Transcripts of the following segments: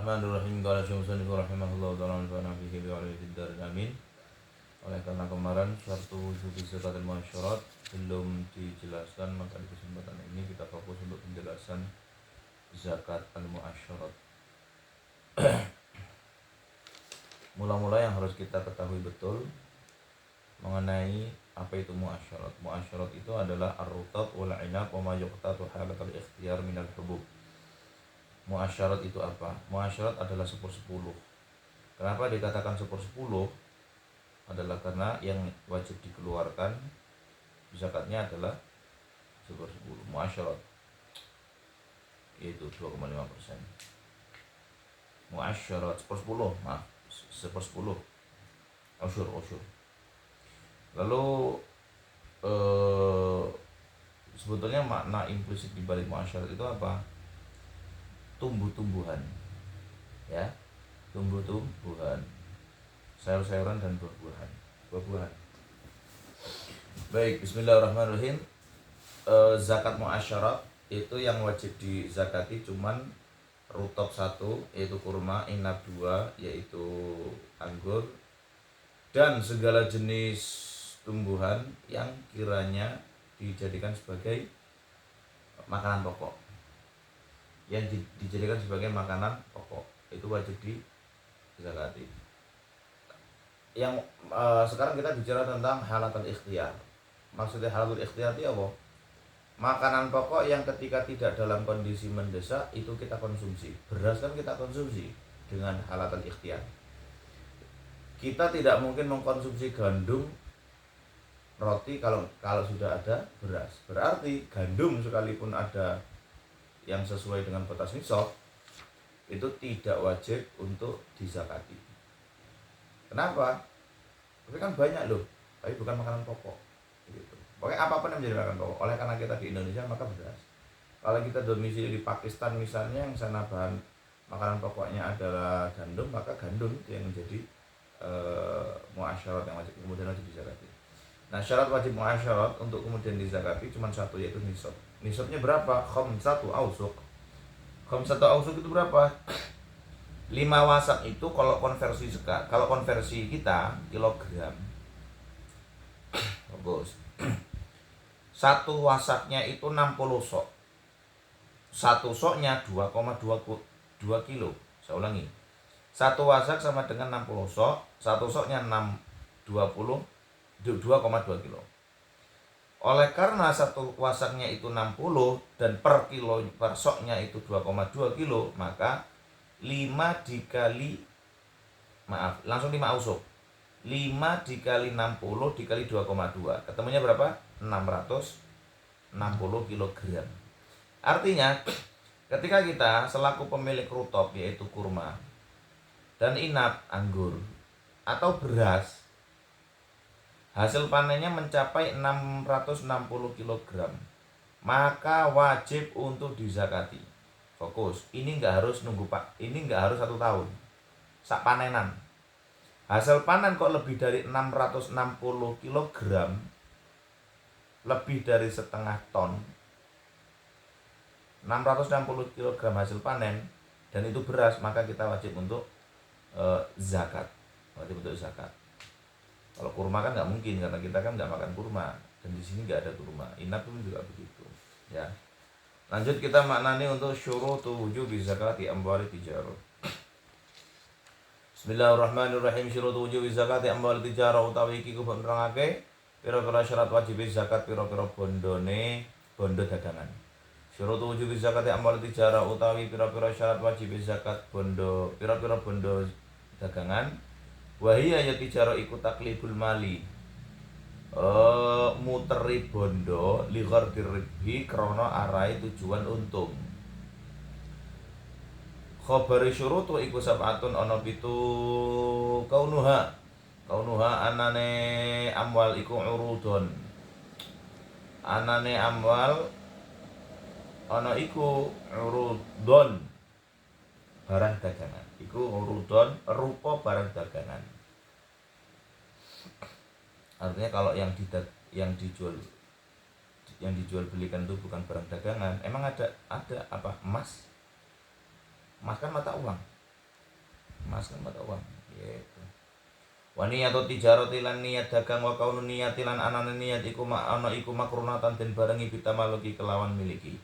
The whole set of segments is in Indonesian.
Bismillahirrahmanirrahim. Qala Syamsani rahimahullah ta'ala wa fihi bi alaihi dar amin. Oleh karena kemarin syartu wujud zakat al-muasyarat belum dijelaskan, maka di kesempatan ini kita fokus untuk penjelasan zakat al-muasyarat. Mula-mula yang harus kita ketahui betul mengenai apa itu muasyarat. Muasyarat itu adalah ar-rutab wal 'inab wa ma yuqtatu halat al-ikhtiyar min al-hubub. Muasyarat itu apa? Muasyarat adalah 1/10. Kenapa dikatakan 1/10? Adalah karena yang wajib dikeluarkan zakatnya adalah 1/10. Muasyarat yaitu 2,5%. Muasyarat 1/10, maaf, 1/10. Usyur. Lalu sebetulnya makna implisit di balik muasyarat itu apa? Tumbuh-tumbuhan, ya, tumbuh-tumbuhan, sayur-sayuran dan buah-buahan. Baik, Bismillahirrahmanirrahim. Zakat muasyarat itu yang wajib dizakati cuman rutab 1 yaitu kurma, inab 2 yaitu anggur, dan segala jenis tumbuhan yang kiranya dijadikan sebagai makanan pokok. Yang dijadikan sebagai makanan pokok itu wajib dizakati. Yang sekarang kita bicara tentang halatul ikhtiyar. Maksudnya halatul ikhtiyar itu apa? Makanan pokok yang ketika tidak dalam kondisi mendesak itu kita konsumsi. Beras kan kita konsumsi dengan halatul ikhtiyar. Kita tidak mungkin mengkonsumsi gandum, roti kalau sudah ada beras. Berarti gandum sekalipun ada yang sesuai dengan batas nisab itu tidak wajib untuk dizakati. Kenapa? Tapi kan banyak loh, tapi bukan makanan pokok gitu. Pokoknya apapun yang menjadi makanan pokok. Oleh karena kita di Indonesia maka beras. Kalau kita domisili di Pakistan misalnya, yang sana bahan makanan pokoknya adalah gandum, maka gandum itu yang menjadi muasyarat yang wajib kemudian wajib dizakati. Nah, syarat wajib muasyarat untuk kemudian dizakati cuma satu, yaitu nisab. Nisabnya berapa? Khamsatu ausuk. Khamsatu ausuk itu berapa? 5 wasak itu kalau konversi kita kilogram. Bagus. 1 wasaknya itu 60 sok. 1 soknya 2,2 kilo. Saya ulangi. 1 wasak sama dengan 60 sok. 1 soknya 2,2 kilo. Oleh karena 1 wasaknya itu 60 dan per soknya itu 2,2 kilo, maka 5 dikali 5 ausuk. 5 dikali 60 dikali 2,2. Ketemunya berapa? 660 kilogram. Artinya ketika kita selaku pemilik rutab yaitu kurma dan inab anggur atau beras, hasil panennya mencapai 660 kg, maka wajib untuk dizakati. Fokus, ini nggak harus nunggu Pak, ini nggak harus 1 tahun. Sak panenan. Hasil panen kok lebih dari 660 kg, lebih dari setengah ton. 660 kg hasil panen dan itu beras, maka kita wajib untuk zakat. Wajib untuk zakat. Kalau kurma kan nggak mungkin karena kita kan nggak makan kurma dan di sini nggak ada kurma. Inab pun juga begitu, ya. Lanjut kita maknani untuk syurutu wujubi zakati amwali tijarah. Bismillahirrahmanirrahim. Syurutu wujubi zakati amwali tijarah utawi iki ku nerangake pira-pira syarat wajib zakat pira-pira bondo dagangan. Syurutu wujubi zakati amwali tijarah utawi pira-pira syarat wajib zakat pira-pira bondo dagangan. Wahia ya tijaro iku taklibul mali, muteri bondo li ghardir ribhi krana arai tujuan untung. Khabari syurutu iku sab'atun ana 7 kaunuha anane amwal iku urudon. Anane amwal ana iku urudon barang dagangan. Iku urudon rupa barang dagangan. Artinya kalau yang dijual belikan itu bukan barang dagangan. Emang ada apa? Emas kan mata uang. emas kan mata uang gitu. Wa niyatu tijarati lan niat dagang wa kaunu niyati lan anane niat iku ana iku makrunatan den barengi bitamaluki kelawan miliki.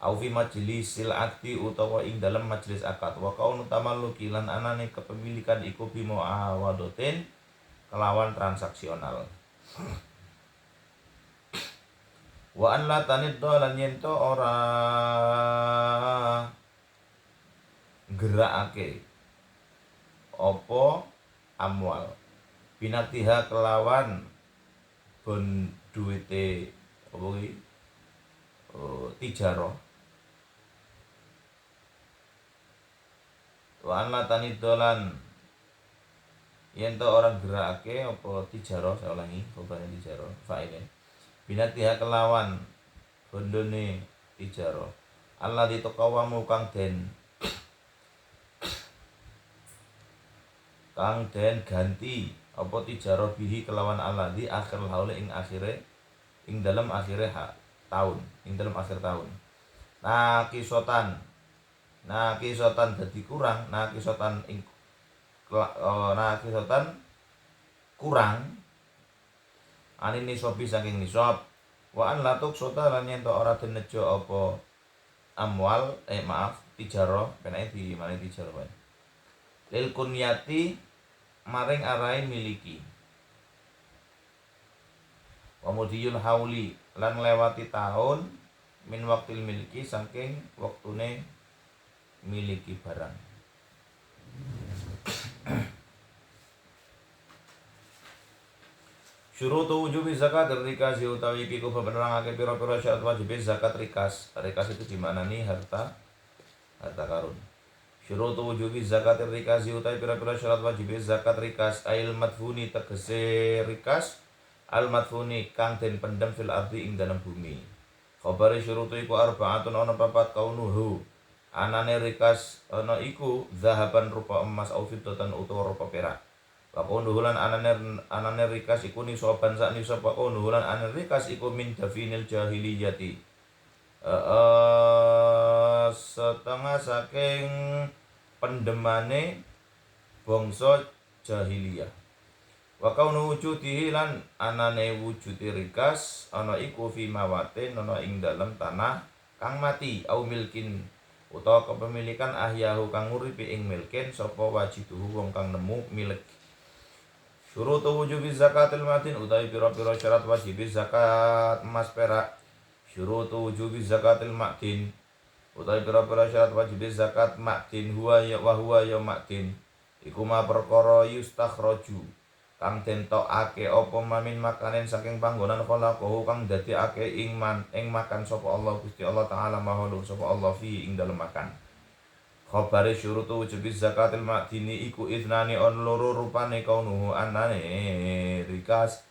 Au fi majlisil akdi utawa ing dalam majelis akad wa kaunu tamalluki lan anane kepemilikan iku bimo awadotin kelawan transaksional. Wa an la taniddo lan yento ora gerakake opo amwal binatiha kelawan bon duwite apa iki tijaro. Wa an la taniddo lan yento orang gerakake opo tijaro, saya ulangi kobane tijaro fa'ile binatiha kelawan bondone tijaro Allah ditokawamu kang den ganti apa tijaro bihi kelawan Allah di akhir haule ing dalam akhire tahun nakisotan dadi kurang nakisotan kurang ani nisobi saking nisab wa an latuk sota lan yen ora den nejo apa amwal tijaro penake di mana tijaro wae lil kunyati maring arai miliki wa mudiyul hauli lan lewati tahun min waktil miliki saking waktune miliki barang. Syurutu wujubi zakat rikasi utawi iki kudu penerangake pira-pira syarat wajib zakat rikas. Rikas itu dimaknani harta karun. Syurutu wujubi zakat rikasi utawi pira-pira syarat wajib zakat rikas ail madfuni tegese rikas al madfuni kang den pendem fil ardi ing dalam bumi. Khabari syurutu iku arbaatun ana papat kaunuhu. Anane rikas ana iku zahaban rupa emas au fiddatan utawa rupa perak. Wa nuhulan anane rikas iku nisoban sak nisab wa nuhulan anane rikas iku min dafinil jahiliyati setengah saking pendemane bangsa jahiliyah. Wa kaunu wujudihi lan anane wujudi rikas ana iku fi mawatin ana ing dalem tanah kang mati au milkin utawa kepemilikan ahyahu kang nguripi ing milkin sapa wajiduhu wong kang nemu milik. Syurutu wujubi zakatil madin utawi pira-pira syarat wajib zakat emas perak. Syurutu wujubi zakatil madin utawi pira-pira syarat wajib zakat madin huwa ya madin iku ma perkara yustakhraju kang den tokake apa mamin makanen saking panggonan khalaqahu kang dadekake ing makan sapa Allah Gusti Allah taala maha sapa Allah fi ing dalem makan. Khabari syurutu wujubi zakatil ma'dini iku idnani on loro rupane kaunuhu anane rikas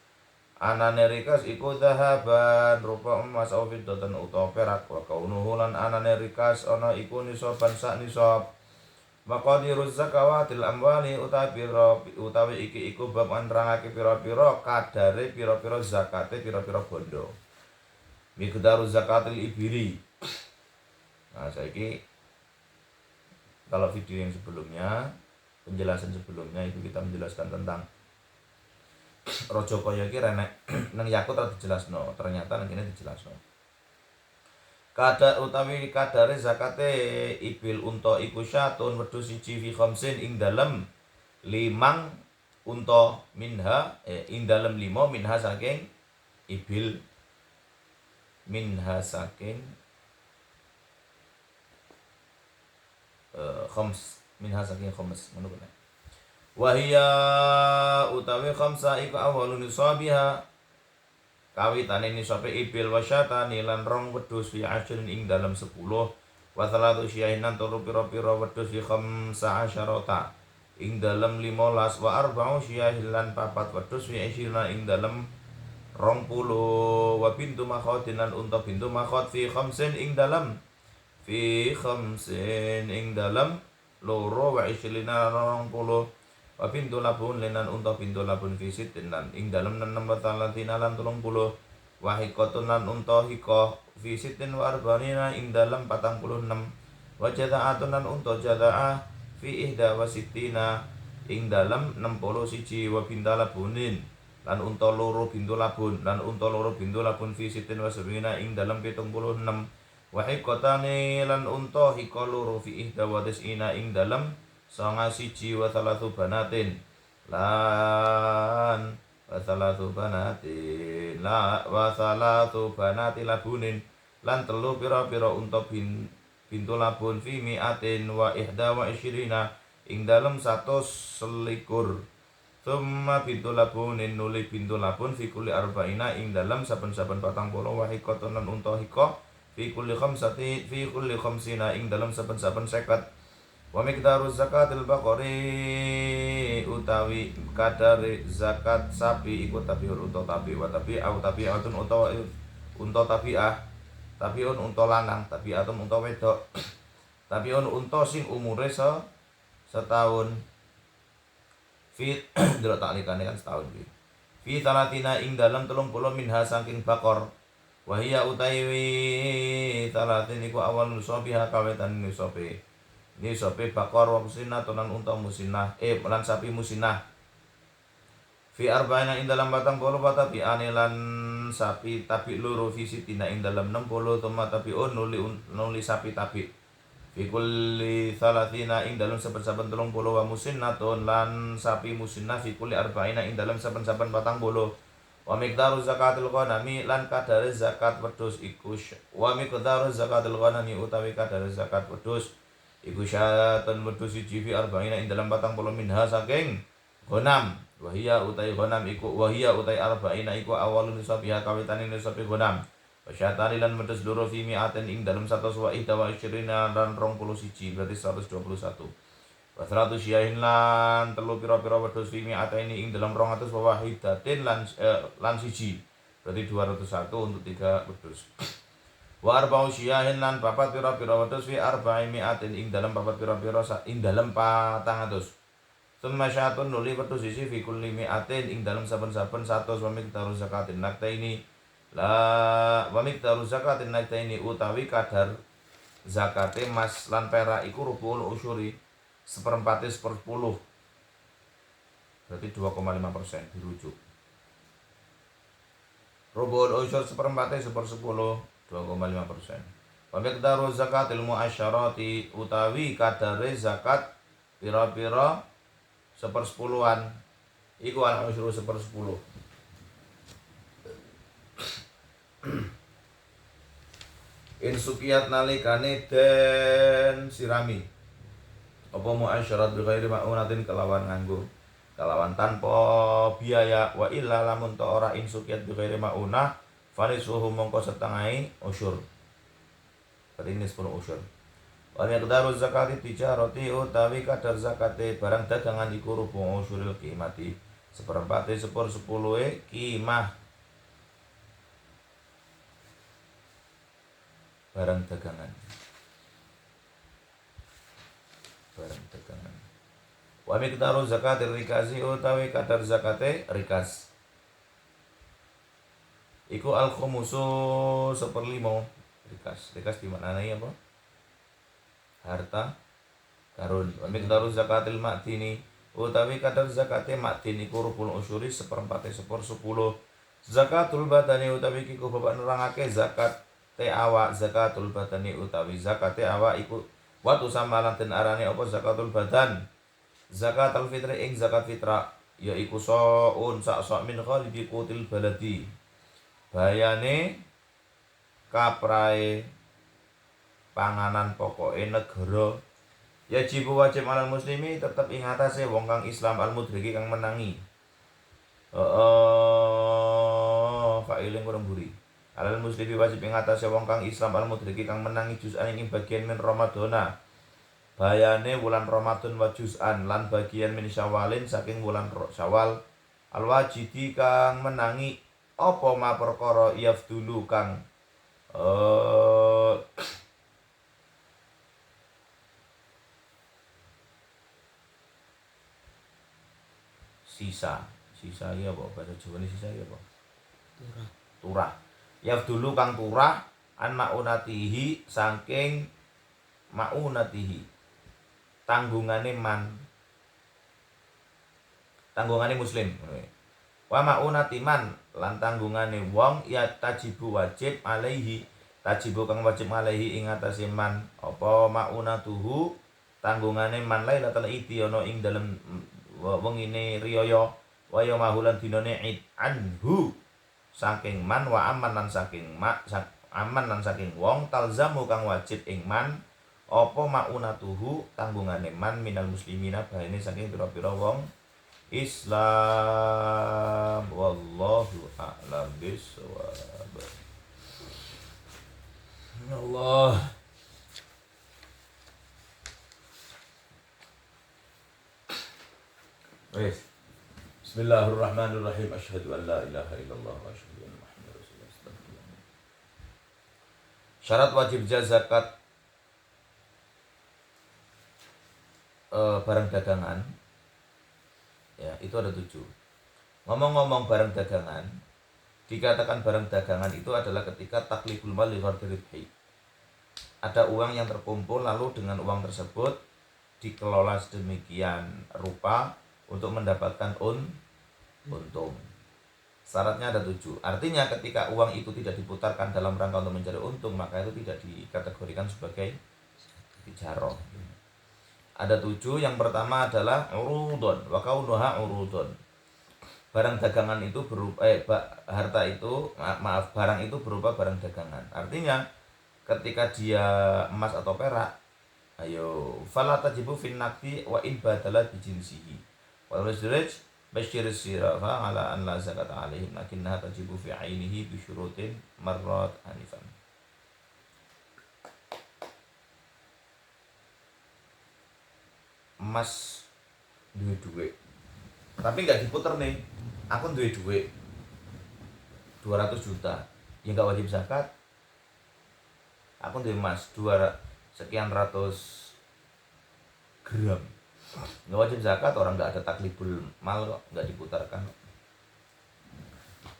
iku dhahaban rupa emas au fiddatan utawa perak wa kaunuhu lan anane rikas ana iku nisoban sak nisab maqadiruz zakawatil amwali utawi iki iku bab nerangake pira-pira kadare pira-pira zakate pira-pira bondo miqdaruz zakatil ibili. Nah saiki kalau video yang sebelumnya, penjelasan sebelumnya itu kita menjelaskan tentang rojo kaya iki renek nang yakut ora dijelasno, ternyata nang kene dijelasno. Kadar utawi kadare zakate ibil unta iku syatun wedhus siji fi khamsin ing dalem 5 unta minha ing dalem 5 minha saking ibil minha saking khams minha saking khams ngono kan. Wa hiya utawi khamsa iku awalun nisabiha kawitane nisabe ibil wasyatani lan rong wedhus fi ashrin ing dalam 10 wa salatu syahinan turu pira-pira wedhus fi khamsa asyarata ing dalam 15 wa arba'u syahilan papat wedhus fi ashirina ing dalam 20 wa bintu makhodin lan unta bintu makhod fi khamsin ing dalam loro wa islina 20 wa pintu labun lenan unta pintu labun fi sitin lan ing dalem 6 talatina lan 30 wa hikotun lan unta hikoh fi sitin wa arbanina ing dalem 46 wa jada'atun lan unta jada'ah fi ihda wa sittina ing dalem 61 wa binta labunin lan unta loro bintu labun fi sittin wa sabina ing dalem 76 wa hiqatani lan unta hiqa loro fi ihda wa tisina ing dalem 91 wa salatu banatin lan wa salatu banati labunin lan telu pira-pira unta bintu labun fi mi'atin wa ihda wa isyirina ing dalem 121 Thumma bintu labunin nuli bintu labun fi kulli arba'ina ing dalam saben-saben 40 wa hiqatun lan unta hiqah fi kulli khamsina ing dalam saben-saben 50 wa miqdaru zakatil baqari utawi kadare zakat sapi iku tabiul unta tabi wa tabi'atun utawa unta tabi'ah tabiun unta lanang tabi'atun unta wedok tabiun unta sing umure setahun fi delok taklikane kan setahun iki fi talatina ing dalem 30 minha saking bakor wa hiya utawi talatin iku awal nusabiha kawetan nusabe bakor wa musinah tonan unta musinah lan sapi musinah fi arba'ina ing dalam 40 tapi lan sapi tapi loro fi sitina ing dalam 60 tuma tapi nuli sapi tapi fi kulli salatina ing dalam saben-saben 30 wa musinnatun lan sapi musinnah fi kulli arba'ina ing dalam saben-saben 40 wa miqdaru zakatul ghanami lan kadare zakat wedhus iku utawi kadare zakat wedhus iku syatan wedhus siji fi arba'ina ing dalam 40 minha saking ghanam wa hiya utawi arba'ina iku awalun nisabiha kawitane nisabi ghanam Wasyatani lan wedhus loro fi mi'atin ing dalam 100 wa ihda wa isyirina lan 21 berarti 121 wa 100 syahin lan telu pira-pira wedhus fi mi'ataini ing dalam 200 wa wahidatin lan siji berarti 201 untuk 3 wedhus wa arba'u syahin lan papat pira-pira wedhus fi arba'i mi'atin ing dalam papat pira-pira ing dalam 400 Summa syatun nuli wedhus siji fi kulli mi'atin ing dalam saben-saben 100 wa miqdaru zakatin naktaini wa miqdaru zakatin naktaini utawi kadar zakate emas lan perak iku rubul usyuri seperempatnya 10 berarti 2,5% dirujuk rubul usyur seperempatnya 10 2,5%. Wa miqdaru zakatil muasyarati utawi kadare zakat pira-pira 1/10 iku al usyuru 1/10 insukiyat nalikane den sirami apa muasyarat bi ghairi ma'unatin kelawan tanpa biaya wa illa lamun ta ora insukiyat bi ghairi ma'unah falisuhu mongko setengahi usyur berarti ini 10 usyur wa miqdaru zakati tijarati utawi kadar zakate barang dagangan iku rubu usyuril qimati seperempatnya 10 qimah barang dagangan wa miqdaru zakatir rikazi utawi kadar zakate rikas iku al khumusu 1/5 rikas dimaknani apa harta karun wa miqdaru zakatil ma'dini utawi kadar zakate ma'din iku rubul usyuri 1/4 10 zakatul badani utawi iku bapak nerangake zakat awak zakatul badani utawi zakate awak iku watu samalan den arane apa zakatul badan zakatul fitri ing zakat fitrah yaiku saun sak min khalibi qutil baladi bayane kaprae panganan pokoke negara wajib alal muslimi tetep ing atase wong kang Islam al mudriki kang menangi fa'ilin kurang buri alal muslimi wajib ing atase wong kang Islam al mudriki kang menangi juz'an ing bagian min Ramadana bayane wulan Ramadan wa juz'an lan bagian min Syawalin saking wulan Syawal al wajidi kang menangi apa ma perkara yafdulu kang sisa ya apa bahasa Jawa ini sisa ya apa turah yafdulu kang turah an maunatihi saking maunatihi tanggungane muslim. Wa maunati man lan tanggungane wong ya tajibu wajib alaihi, tajibu kang wajib alaihi ing atase man apa maunatuhu tanggungane man lailatul idi ana ing dalem wengine riyaya wa yaumahulan dinane id anhu saking man wa aman lan saking aman lan saking wong talzamu kang wajib ing man apa maunatuhu tanggungane man minal muslimina bahine saking pira-pira wong Islam. Wallahu a'lam bishawab. Allah. Wes. Bismillahirrahmanirrahim. Asyhadu an la ilaha illallah wa asyhadu anna Muhammadar Rasulullah. Syarat wajib zakat barang dagangan ya itu ada 7. Ngomong-ngomong barang dagangan, dikatakan barang dagangan itu adalah ketika takliful mal li ghardi ribhi. Ada uang yang terkumpul lalu dengan uang tersebut dikelola sedemikian rupa untuk mendapatkan untung. Syaratnya ada 7. Artinya ketika uang itu tidak diputarkan dalam rangka untuk mencari untung, maka itu tidak dikategorikan sebagai tijarah. Ada 7. Yang pertama adalah urudun wa kaunuha urudun. Barang dagangan itu berupa barang itu berupa barang dagangan. Artinya ketika dia emas atau perak, ayo fala tajibu fin naqdi wa in badala bi jinsihi. Wa rajulaj bashir sirafa ala an la zakata alaihim lakinnaha tajibu fi ainihi bi syurutin marrat anifan. Emas duit tapi nggak diputer nih, aku duit 200 juta ya nggak wajib zakat. Aku duit emas sekian ratus gram nggak wajib zakat, orang nggak ada takliful mal kok, nggak diputarkan.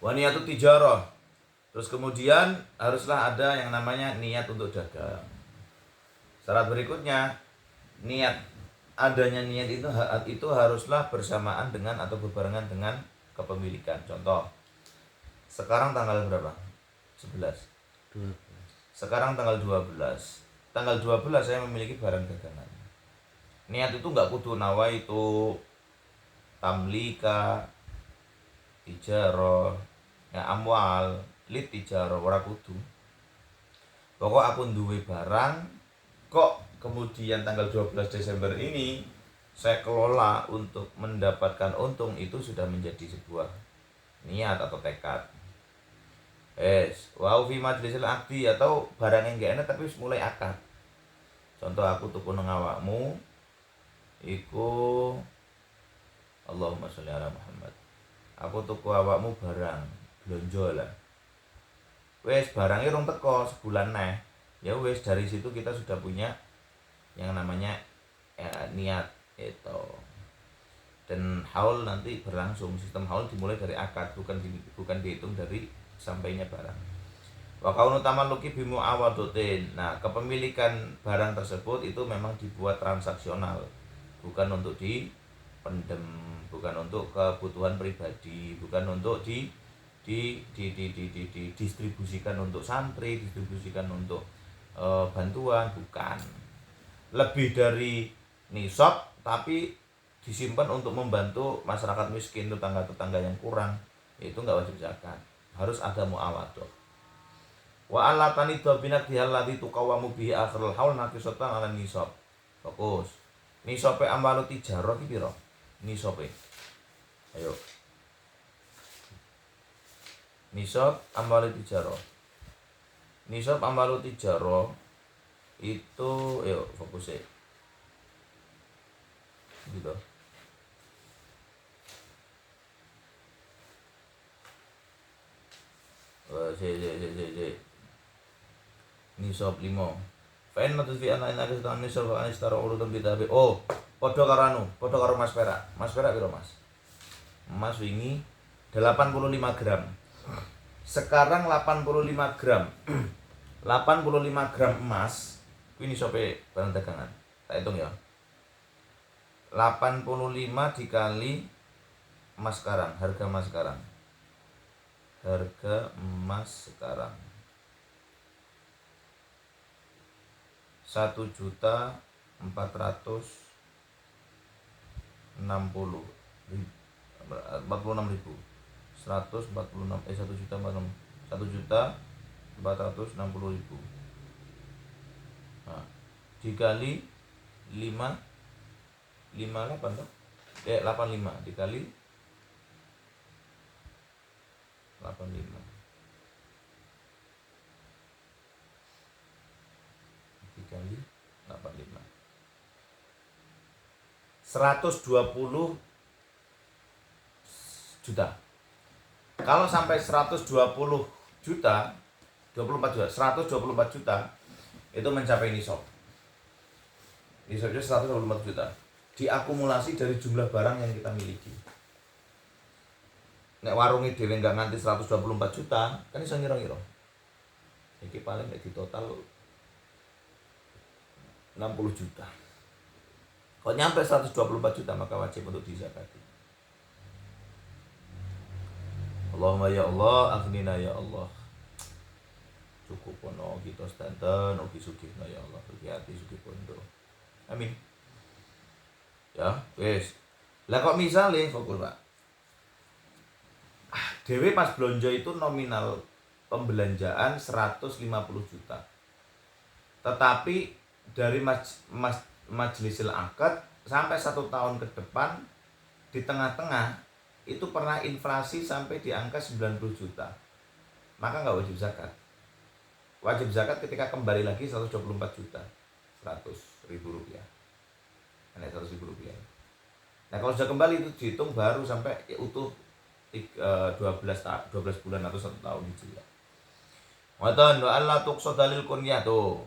Wa niyatu tijarah, terus kemudian haruslah ada yang namanya niat untuk dagang. Syarat berikutnya adanya niat itu haruslah bersamaan dengan atau berbarengan dengan kepemilikan. Contoh, sekarang tanggal berapa? 11. Sekarang tanggal 12. Tanggal 12 saya memiliki barang dagangan. Niat itu enggak kudu nawa itu tamlika tijarah ya amwal lit tijarah ora kudu. Pokok aku duwe barang kok kemudian tanggal 12 Desember ini saya kelola untuk mendapatkan untung, itu sudah menjadi sebuah niat atau tekad. Wow fi majlisil akdi, atau barang yang gak enak tapi mulai akad. Contoh aku tuku nang awakmu iku Allahumma sholli ala Muhammad. Aku tuku awakmu barang blonjo lah. Wes barangnya rong teko sebulan neh. Ya wes dari situ kita sudah punya yang namanya niat itu. Dan haul nanti berlangsung, sistem haul dimulai dari akad, bukan dihitung dari sampainya barang. Wa kaunu tamalluki bimu awadutin. Nah, kepemilikan barang tersebut itu memang dibuat transaksional, bukan untuk dipendem, bukan untuk kebutuhan pribadi, bukan untuk didistribusikan untuk santri, distribusikan untuk bantuan, bukan. Lebih dari nisab tapi disimpan untuk membantu masyarakat miskin, tetangga-tetangga yang kurang, itu enggak wajib zakat. Harus ada muawadah. Wa alatani dabinat dihallati tuqawamu bihi akhirul haul naqisatan ala nisab. Fokus. Nisabe amalu tijarah ki pira? Nisabe. Ayo. Nisab amalu tijarah. Nisab amalu tijarah itu yuk fokus ya. Gitu. Nisab 5. Fa'in matus fi ana ina kesatan nisab fa anistara urutan bitabi. Oh, padha karo mas perak. Mas perak piro, Mas? Mas wingi 85 gram. Sekarang 85 gram. 85 gram emas kuwi nisabe barang dagangan. Tak hitung ya. 85 dikali emas sekarang, harga emas sekarang. Harga emas sekarang 1.446.000 1.460.000 nah, dikali 58 toh? 85 dikali 85 dikali 85 120 juta. Kalau sampai 120 juta 24 juta 124 juta itu mencapai nisab. Nisabnya 124 juta diakumulasi dari jumlah barang yang kita miliki. Nek warungi dhewe enggak nganti 124 juta kan iso ngira-ngira. Iki paling nek di total 60 juta. Kalau nyampe 124 juta maka wajib untuk dizakati. Allahumma ya Allah, aghnina ya Allah. Cukup ono kita sedanten ugi sugihna ya Allah, ugi ati sugih pondo. Amin. Ya, wis. Lah kok misale fokus, Pak. Dewe pas belanja itu nominal pembelanjaan 150 juta. Tetapi dari Majlisil Akad sampai 1 tahun ke depan di tengah-tengah itu pernah inflasi sampai di angka 90 juta. Maka nggak wajib zakat. Wajib zakat ketika kembali lagi 124 juta. 100.000 rupiah. Nah, 100.000 rupiah. Nah, kalau sudah kembali itu dihitung baru sampai utuh 12 bulan atau 1 tahun hijriah. Watan wa alla tuqsad dalil kunyah tuh.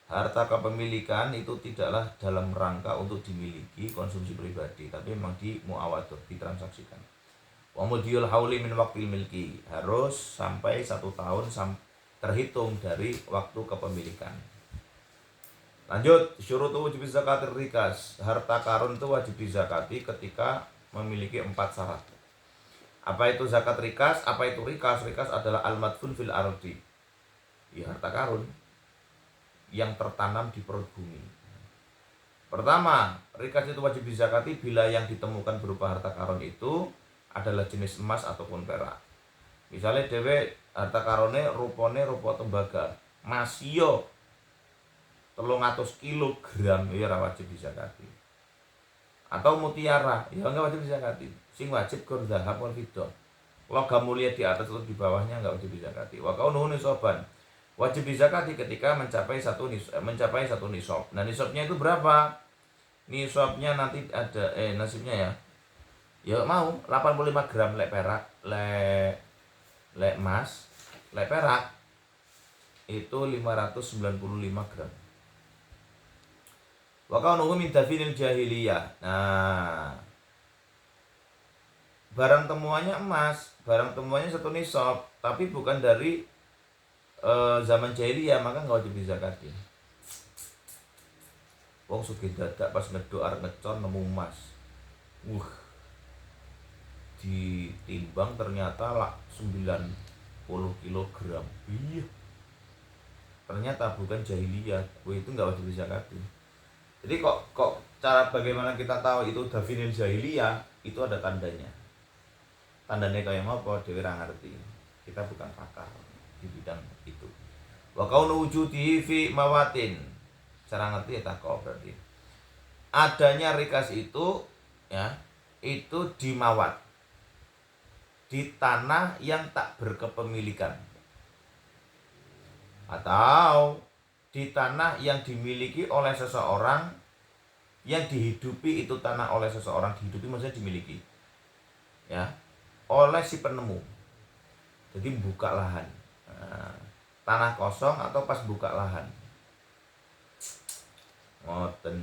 Harta kepemilikan itu tidaklah dalam rangka untuk dimiliki konsumsi pribadi, tapi memang di muawadah, ditransaksikan. Wa mudiyul hauli min waqtil milki, harus sampai 1 tahun terhitung dari waktu kepemilikan. Lanjut, syurutu wujub zakatir rikas. Harta karun itu wajib dizakati ketika memiliki 4 syarat. Apa itu zakat rikas? Apa itu rikas? Rikas adalah al-madfun fil ardi. Ya, harta karun yang tertanam di perut bumi. Pertama, rikas itu wajib dizakati bila yang ditemukan berupa harta karun itu adalah jenis emas ataupun perak. Misalnya dewe harta karone rupane rupa tembaga, masio 300 kilogram ya ora wajib dizakati. Atau mutiara, ya enggak wajib dizakati. Sing wajib gur zahab wal fiddah. Logam mulia di atas atau di bawahnya enggak wajib dizakati. Wa kaunuhu nisaban. Wajib dizakati ketika mencapai satu nisab. Nah, nisabnya itu berapa? Nisabnya nanti ada nasibnya ya. Ya mau 85 gram lek perak, lek emas, lek perak itu 595 gram. Wa kaunuhu min dafinil jahiliyah. Nah, barang temuannya emas, barang temuannya 1 nisab, tapi bukan dari zaman jahiliyah, maka nggak wajib dizakati. Wong sugih dadak pas ngedok arep ngecor nemu emas. Ditimbang ternyata lah 90 kilogram. Iya. Ternyata bukan jahiliyah. Itu nggak wajib dizakati. Jadi kok cara bagaimana kita tahu itu dafinil jahiliyah, itu ada tandanya. Tandanya kayak apa? Dewe ra ngerti. Kita bukan pakar di bidang itu. Wa kaunu wujudi fi mawatin. Cara ngerti ya takok berarti. Adanya rikas itu ya, itu di mawat. Di tanah yang tak berkepemilikan. Atau di tanah yang dimiliki oleh seseorang, yang dihidupi itu tanah oleh seseorang, dihidupi maksudnya dimiliki. Ya, oleh si penemu. Jadi buka lahan. Nah, tanah kosong atau pas buka lahan. Ngoten.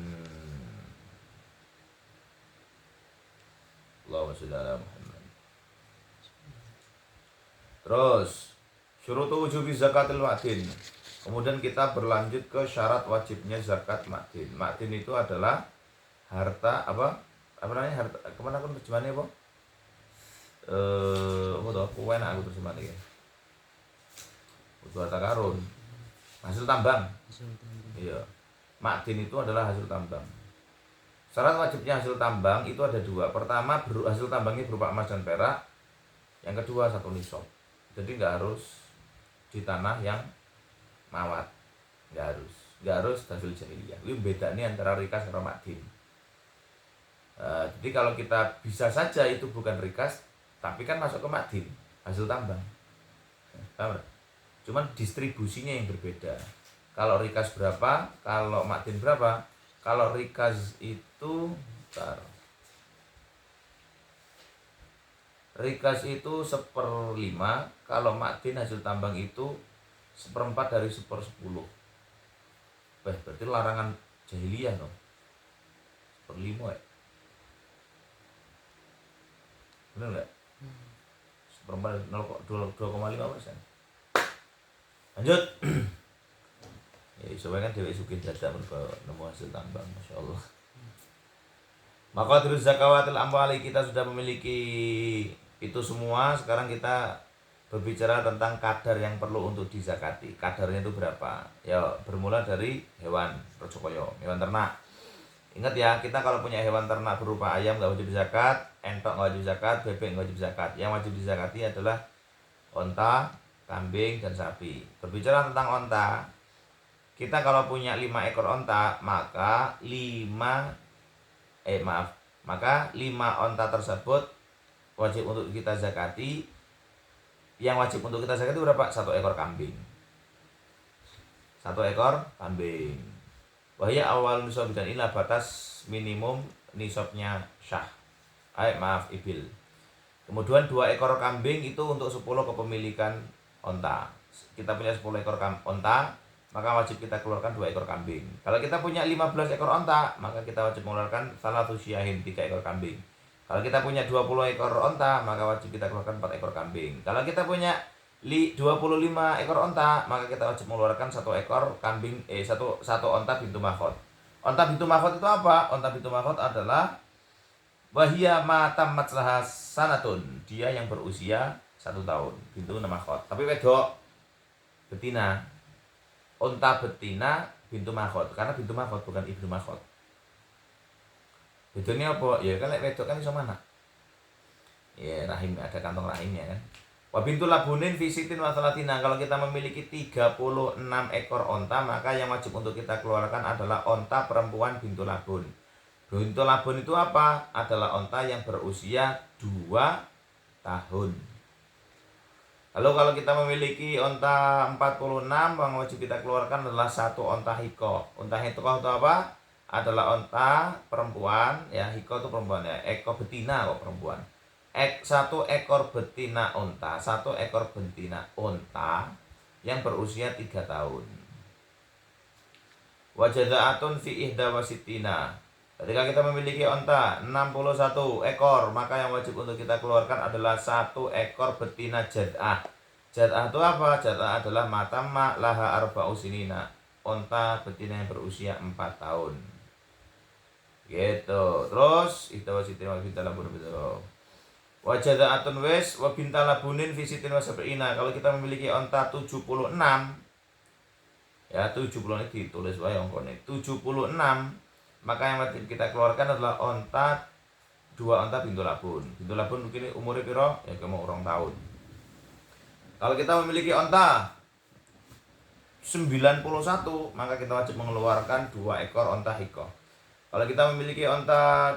Allahumma sholli ala Muhammad. Terus syurutu wujubi zakatil ma'din. Kemudian kita berlanjut ke syarat wajibnya zakat ma'din. Ma'din itu adalah harta apa namanya, harta kemana aku terjemahannya apa, apa tuh aku enak aku terjemahannya ya, butuh harta karun, hasil tambang. Iya, makdin itu adalah hasil tambang. Syarat wajibnya hasil tambang itu ada dua. Pertama, hasil tambangnya berupa emas dan perak. Yang kedua, 1 nisab. Jadi nggak harus di tanah yang mawat, nggak harus hasil jahiliyah. Ini bedanya antara rikas dan makdin. Jadi kalau kita bisa saja itu bukan rikas, tapi kan masuk ke makdin, hasil tambang. Paham? Cuman distribusinya yang berbeda. Kalau rikas berapa, kalau makdin berapa? Kalau rikas itu rikas itu 1/5, kalau makdin hasil tambang itu 1/4 dari 1/10. Berarti larangan jahiliyah dong. 1/5 ya? Bener nggak? 1/4 2,5%. Lanjut. Ya soalnya kan dewek sugih dadak mergo nemu hasil tambang, Masya Allah. Maka terus zakawatil amwali, kita sudah memiliki itu semua. Sekarang kita berbicara tentang kadar yang perlu untuk dizakati. Kadarnya itu berapa? Ya bermula dari hewan percokoyo, hewan ternak. Ingat ya, kita kalau punya hewan ternak berupa ayam nggak wajib zakat, entok nggak wajib zakat, bebek nggak wajib zakat. Yang wajib dizakati adalah onta, kambing, dan sapi. Berbicara tentang onta, kita kalau punya 5 ekor onta, maka 5 onta tersebut wajib untuk kita zakati. Yang wajib untuk kita zakati berapa? 1 ekor kambing. 1 ekor kambing. Wahya awal nisab, dan inilah batas minimum nisabnya syah. Ibil. Kemudian 2 ekor kambing itu untuk 10 kepemilikan onta. Kita punya 10 ekor onta, maka wajib kita keluarkan 2 ekor kambing. Kalau kita punya 15 ekor onta, maka kita wajib mengeluarkan 1 syahin, 3 ekor kambing. Kalau kita punya 20 ekor onta, maka wajib kita keluarkan 4 ekor kambing. Kalau kita punya 25 ekor onta, maka kita wajib mengeluarkan 1 ekor kambing, satu onta bintu makhot. Onta bintu makhot itu apa? Onta bintu makhot adalah wahia matam matlaha sanatun, dia yang berusia 1 tahun, bintu makhot. Tapi wedok, betina. Onta betina bintu makhot, karena bintu makhot bukan ibnu makhot. Bedanya apa? Ya kan wedok kan iso mana? Ya rahim, ada kantong rahimnya kan. Wa bintu labunin visitin wasalatina, kalau kita memiliki 36 ekor onta, maka yang wajib untuk kita keluarkan adalah onta perempuan bintu labun. Bintu labun itu apa? Adalah onta yang berusia 2 tahun. Lalu kalau kita memiliki onta 46, yang wajib kita keluarkan adalah 1 onta hiko. Onta hiko itu apa? Adalah onta perempuan, ya hiko itu perempuan ya, eko betina kok perempuan. 1 ekor betina onta, 1 ekor betina onta yang berusia 3 tahun. Wajadaatun fi ihda wasitina. Ketika kita memiliki onta 61 ekor, maka yang wajib untuk kita keluarkan adalah 1 ekor betina jad'ah. Jad'ah itu apa? Jad'ah adalah matamma laha arba'u sinina, onta betina yang berusia 4 tahun. Gitu. Terus itu wasitin wa binta labun betul. Wa jad'atun wis wa binta labunin fi sitin wa sab'ina. Kalau kita memiliki onta 76, ya 70 ini ditulis wae angkane 76, maka yang wajib kita keluarkan adalah 2 onta bintu labun. Bintu labun mungkin umurnya piro? Ya kemo 2 tahun. Kalau kita memiliki onta 91, maka kita wajib mengeluarkan 2 ekor onta hiko. Kalau kita memiliki onta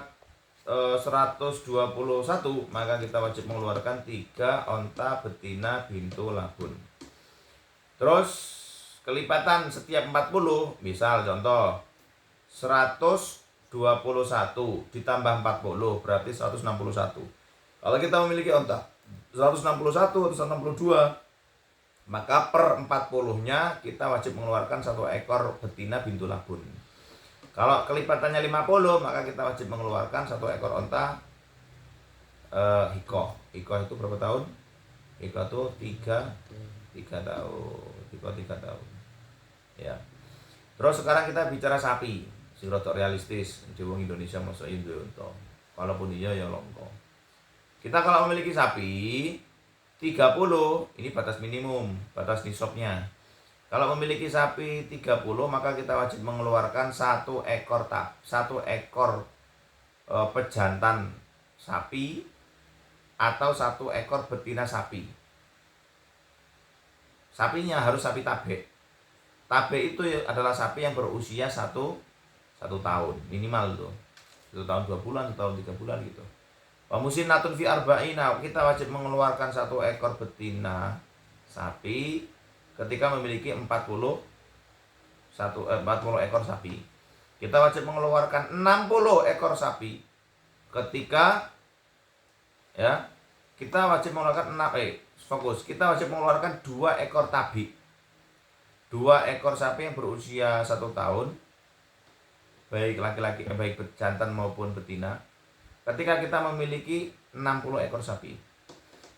121, maka kita wajib mengeluarkan 3 onta betina bintu labun. Terus kelipatan setiap 40, misal contoh 121 ditambah 40 berarti 161. Kalau kita memiliki onta 161 atau 162, maka per 40-nya kita wajib mengeluarkan 1 ekor betina bintu labun. Kalau kelipatannya 50, maka kita wajib mengeluarkan 1 ekor onta hiko. Hiko itu berapa tahun? Hiko itu 3 tahun. Hiko 3 tahun. Ya. Terus sekarang kita bicara sapi. sing rada realistis. Di wong Indonesia masa duwe unta. Walaupun iya ya longko. Kita kalau memiliki sapi 30, ini batas minimum, batas nisabnya. Kalau memiliki sapi 30, maka kita wajib mengeluarkan satu ekor pejantan sapi atau satu ekor betina sapi. Sapinya harus sapi tabe. Tabe itu adalah sapi yang berusia satu tahun minimal tuh. 1 tahun 2 bulan, 1 tahun 3 bulan gitu. Wamusinatun fi arba'ina, kita wajib mengeluarkan satu ekor betina sapi ketika memiliki 40 ekor sapi. Kita wajib mengeluarkan 60 ekor sapi ketika kita wajib mengeluarkan kita wajib mengeluarkan 2 ekor tabi. 2 ekor sapi yang berusia 1 tahun, baik laki-laki, baik jantan maupun betina, ketika kita memiliki 60 ekor sapi.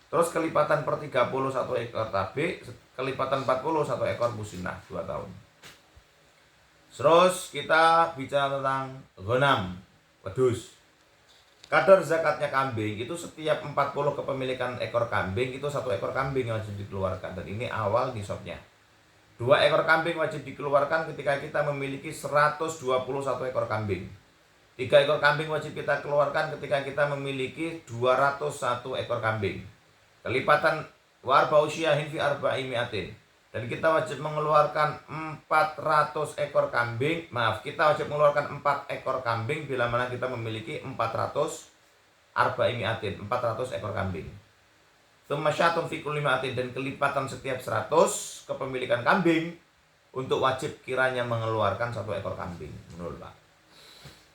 Terus kelipatan per 31 ekor tabi, kelipatan 41 ekor musinah 2 tahun. Terus kita bicara tentang ghanam, wedhus. Kadar zakatnya kambing itu setiap 40 kepemilikan ekor kambing itu 1 ekor kambing yang wajib dikeluarkan, dan ini awal nisabnya. 2 ekor kambing wajib dikeluarkan ketika kita memiliki 121 ekor kambing. 3 ekor kambing wajib kita keluarkan ketika kita memiliki 201 ekor kambing. Kelipatan warba usyahin fi arba'i mi'atin. Dan kita wajib mengeluarkan 400 ekor kambing. Kita wajib mengeluarkan 4 ekor kambing bila mana kita memiliki 400 arba'i mi'atin, 400 ekor kambing. Tumasyatun fi kulli mi'atin, dan kelipatan setiap 100 kepemilikan kambing untuk wajib kiranya mengeluarkan 1 ekor kambing. Menurut Pak.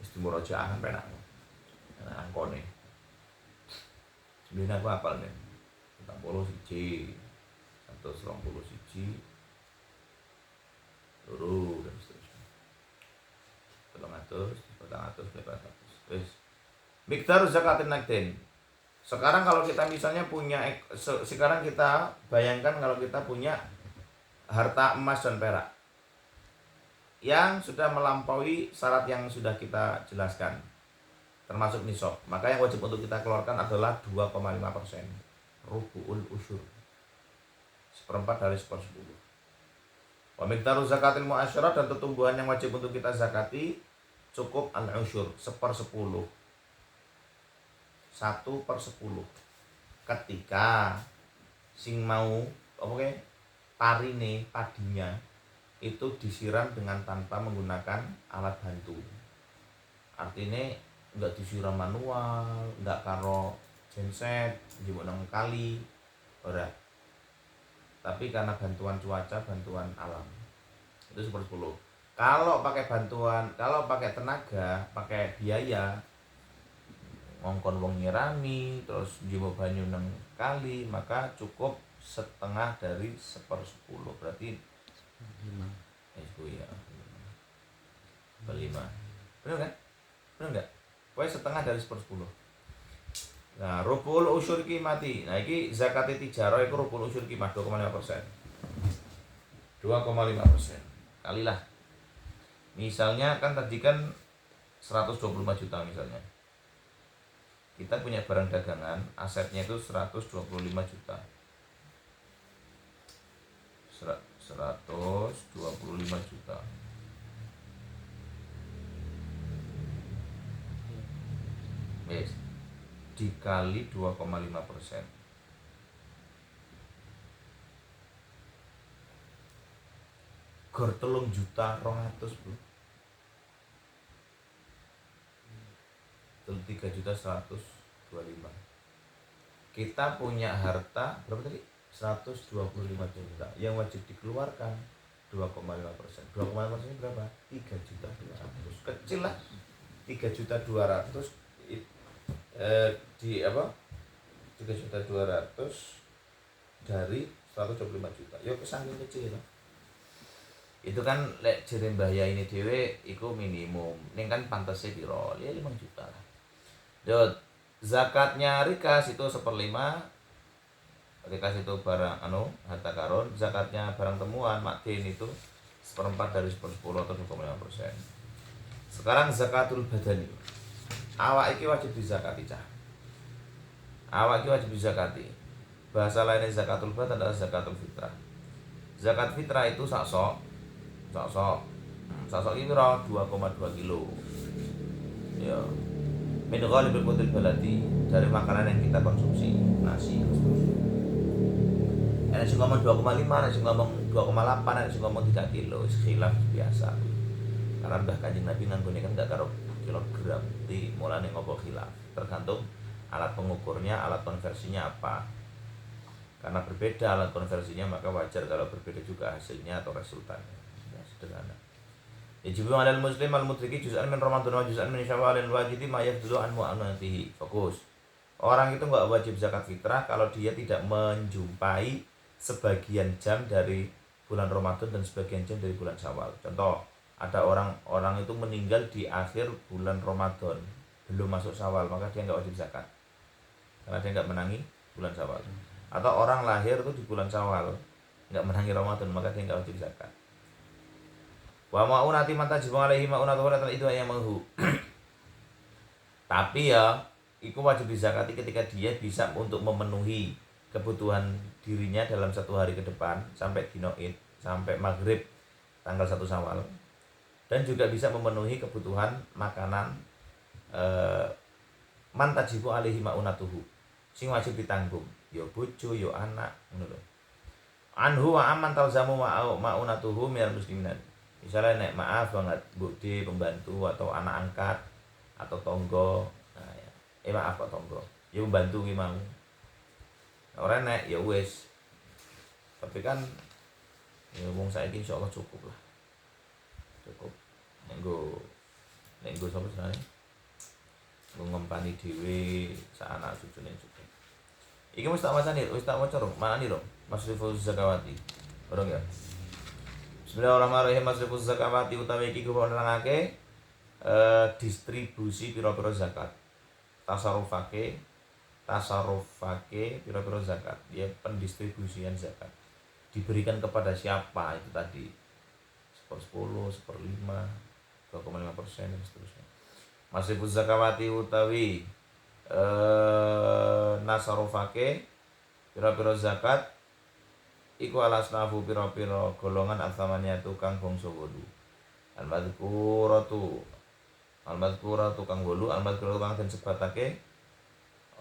Istimurojaan penak. Nah, angkone. Sebenarnya aku hafal nih. 40 siji, 120 siji, loro dan seterusnya. 300, 400, 400. Wis. Miqdar zakatin naqdin. Sekarang kalau kita misalnya sekarang kita bayangkan kalau kita punya harta emas dan perak yang sudah melampaui syarat yang sudah kita jelaskan, termasuk nisab, maka yang wajib untuk kita keluarkan adalah 2,5%, rubu'ul usyur, 1/4 dari 1/10. Wa miqdaru zakatil mu'asyarah, dan pertumbuhan yang wajib untuk kita zakati cukup al-usyur, 1/10. 1/10. Ketika sing mau padinya itu disiram dengan tanpa menggunakan alat bantu. Artinya enggak disiram manual, enggak karo genset, njupuk nang kali, ora. Tapi karena bantuan cuaca, bantuan alam. Itu 1/10. Kalau pakai tenaga, pakai biaya, ngongkon wong nyirami, terus njupuk banyu nang kali, maka cukup setengah dari 1/10. Berarti 5. Itu ya. 5. Benar kan? Benar enggak? Pokoknya setengah dari 1/10. Nah, rubul usyur qimati. Nah, iki zakate tijarah iku rubul usyur qimah 2,5%. 2,5%. Kalilah. Misalnya kan tadi kan 125 juta misalnya. Kita punya barang dagangan, asetnya itu 125 juta. 125 juta. Yes. Dikali 2,5%. Gor 3.200.000, Bro. 3.125.000. Kita punya harta berapa tadi? 125 juta. Yang wajib dikeluarkan 2,5%. 2,5% berapa? 3.200.000. Kecil lah. 3.200.000 di apa? 3.200.000 dari 125 juta. Ya kesangking kecil lah. Itu kan lek jere mbahya ini dhewe iku minimum. Ning kan pantese piro? Ya 5 juta lah. Dot, zakatnya rikas itu 1/5. Rikas itu barang harta karun. Zakatnya barang temuan makdin itu 1/4 dari 1/10 atau 2,5%. Sekarang zakatul badani. Awak iki wajib dizakati cah. Awak iki wajib dizakati. Bahasa lainnya zakatul badan adalah zakatul fitrah. Zakat fitrah itu sakso. Sakso iki pira 2,2 kilo. Ya. Min ghalibil qutil baladi, dari makanan yang kita konsumsi, nasi. Ada yang ngomong 2,5, ada yang ngomong 2,8, ada yang ngomong 3 kilo. Khilaf biasa. Karena Mbah Kanjeng Nabi nanggone kan gak karo kilogram, di mulane ngopo khilaf. Tergantung alat pengukurnya, alat konversinya apa. Karena berbeda alat konversinya, maka wajar kalau berbeda juga hasilnya atau resultannya. Ya, sederhana. Yajibu 'alal muslim al-mudriki juz'an min Ramadan wa juz'an min Syawal al-wajidi ma yafdulu an mu'anatihi. Fokus. Orang itu enggak wajib zakat fitrah kalau dia tidak menjumpai sebagian jam dari bulan Ramadan dan sebagian jam dari bulan Syawal. Contoh, ada orang itu meninggal di akhir bulan Ramadan, belum masuk Syawal, maka dia enggak wajib zakat. Karena dia enggak menangi bulan Syawal. Atau orang lahir itu di bulan Syawal, enggak menangi Ramadan, maka dia enggak wajib zakat. Wa ma'unati man tajibu alaihi ma'unatu wa itu yang mahu. Tapi ya, itu wajib dizakati ketika dia bisa untuk memenuhi kebutuhan dirinya dalam satu hari ke depan sampai dino Id, sampai maghrib tanggal 1 Syawal, dan juga bisa memenuhi kebutuhan makanan man tajibu alaihi ma'unatuhu, sing wajib ditanggung, yo bojo, yo anak, ngono lho. Anhu wa aman talzamu ma'unatuhu minal muslimin. Misalnya nek maaf banget bukti pembantu atau anak angkat atau tonggo, nah ya, maaf kok tonggo, ya membantu ki mau. Orang nek ya wis. Tapi kan ya wong saiki insyaallah cukup lah. Cukup. Nek nggo sapa senane? Nggo ngempani dhewe sak anak cucune cukup. Iki wis tak wacani, wis tak waca rong, manani rong. Mas Rifuz Zakawati. Ora ya? Bismillahirrahmanirrahim. Mas Rifuz Zakawati utawi iki kuwi nerangake distribusi pira-pira zakat. Tasarrufake pira-pira zakat, ya pendistribusian zakat diberikan kepada siapa itu tadi, 1/10, 1/5, 2,5% dan seterusnya. Masih Rifuz Zakawati utawi nasarufake pira-pira zakat iku alasnafu pira-pira golongan atsamanya tukang bangsa 8. Al-madhkuratu kang 8, al-madhkuratu kang den sebatake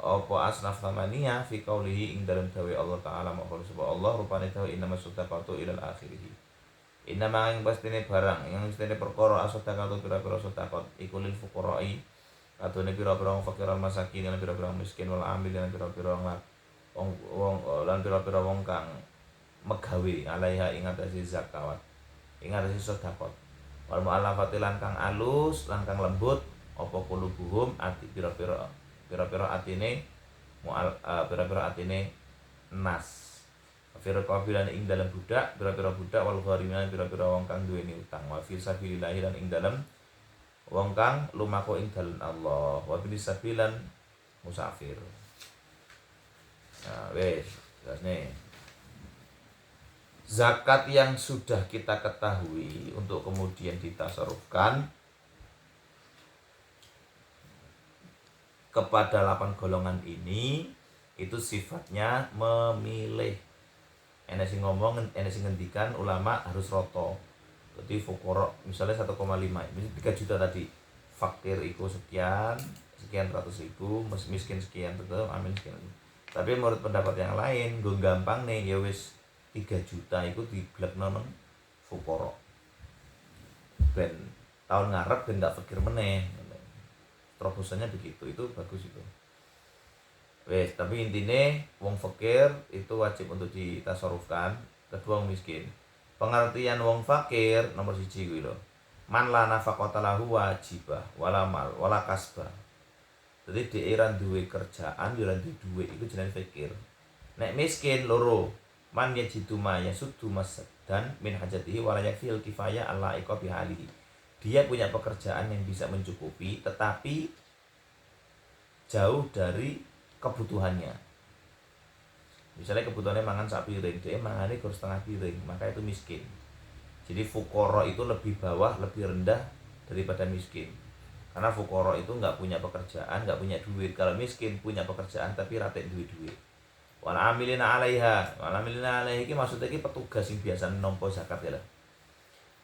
apa asnaf tamania fi qaulihi ing dalem dawe Allah taala maha subhanahu Allah rupane dawe inna masadaqatu ilal akhirih. Inna ma ing pastine barang ing mestine perkara asadaqatu pira-pira sedekah iku lil fuqara'i atune pira-pira fakir masakin lan pira-pira miskin wal amil lan pira-pira wong kang megawe alaiha ing atase zakat ing atase sedekah wal mu'allafati lan kang alus lan kang lembut apa kulubuhum ati pira-pira atine pira-pira atine nas Fira kafilan ing dalam budak pira-pira budak wal gharimin pira-pira wong kang duweni utang wa fi sabilillah lan ing dalam wong kang lumaku ing dalan Allah wa bi sabilan musafir. Nah wes nih zakat yang sudah kita ketahui untuk kemudian ditasarufkan kepada 8 golongan ini itu sifatnya memilih. Enek sing ngomong, enek sing ngendikan ulama harus roto. Jadi fuqara misalnya 1,5, misalnya 3 juta tadi. Fakir itu sekian ratus ribu, miskin sekian, betul, amin sekian. Tapi menurut pendapat yang lain, gue gampang nih ya wis 3 juta itu diblekno nang fuqara. Ben tahun ngarep ben gak fakir meneh. Terobosannya begitu, itu bagus itu. Wes, tapi intinya wong fakir itu wajib untuk ditasarufkan, kedua wong miskin. Pengertian wong fakir nomor 1 kuwi lho. Man la nafaqata lahu wajibah wala mal wala kasbah. Jadi dhek ora duwe kerjaan, ora duwe duit, iku jenenge fakir. Nek miskin loro, man yajidu ma yasuddu masadan min hajatihi wala yakfil kifayah alla iqa bihalihi. Dia punya pekerjaan yang bisa mencukupi tetapi jauh dari kebutuhannya. Misalnya kebutuhannya mangan sak piring, dia mangane kur setengah piring, maka itu miskin. Jadi fuqara itu lebih bawah, lebih rendah daripada miskin. Karena fukoro itu nggak punya pekerjaan, nggak punya duit. Kalau miskin punya pekerjaan tapi ratek duit-duit. Wal amilina 'alaiha. Wal amilina 'alaiha iki maksudnya iki petugas sing biasa nampa zakat ya lah.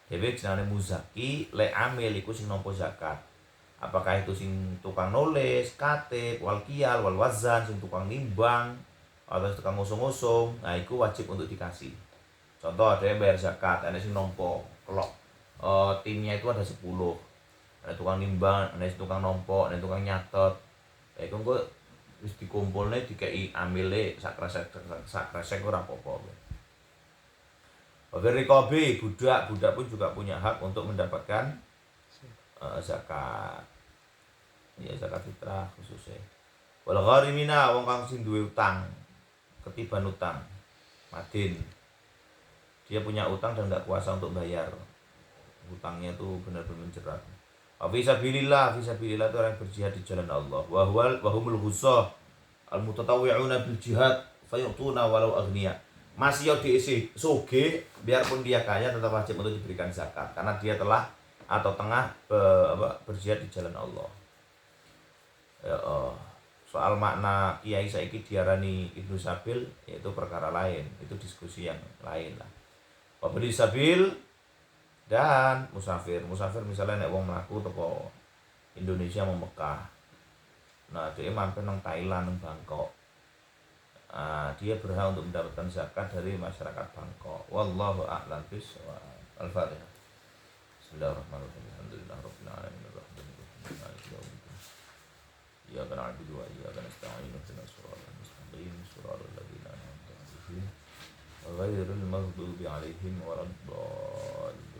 Dewe jenenge muzaki, lek amil iku sing nampa zakat. Apakah itu sing tukang nulis, katib, wal kial, wal wazan, sing tukang nimbang, atau tukang ngusung-ngusung, nah itu wajib untuk dikasih. Contoh ada yang bayar zakat, ada sing nompo, kelok timnya itu ada 10, ada tukang nimbang, ada tukang nompo, ada tukang nyatet. Ya itu gue wis dikumpulne dikei amile sak kresek ora apa-apa. Bagi kopi, budak pun juga punya hak untuk mendapatkan zakat. Ya zakat fitrah khususnya. Wal gharimina wong kang sing duwe utang, ketiban utang. Madin. Dia punya utang dan enggak kuasa untuk bayar. Hutangnya tuh benar-benar menjerat. Fisabilillah itu orang yang berjihad di jalan Allah. Wa humul ghussah al mutatawwi'una bil jihad fayu'tuna walau aghniya. Masih yo diisi soge biarpun dia kaya tetap wajib untuk diberikan zakat karena dia telah atau tengah berjihad di jalan Allah. Ya, soal makna kiai saiki diarani Ibnu Sabil yaitu perkara lain, itu diskusi yang lain lah. Pembeli sabil dan musafir misalnya nek wong mlaku teko Indonesia mau Mekah. Nah, dia mampir nang Thailand nang Bangkok. Dia berhak untuk mendapatkan zakat dari masyarakat Bangkok. Wallahu a'lam bishawab. Al-Fatihah. Bismillahirrahmanirrahim. Alhamdulillahirabbil alamin arrahmanirrahim maliki yaumiddin. Iyyaka na'budu wa iyyaka nasta'in ihdinas siratal mustaqim siratal ladzina an'amta 'alaihim ghairil maghdubi 'alaihim waladdallin.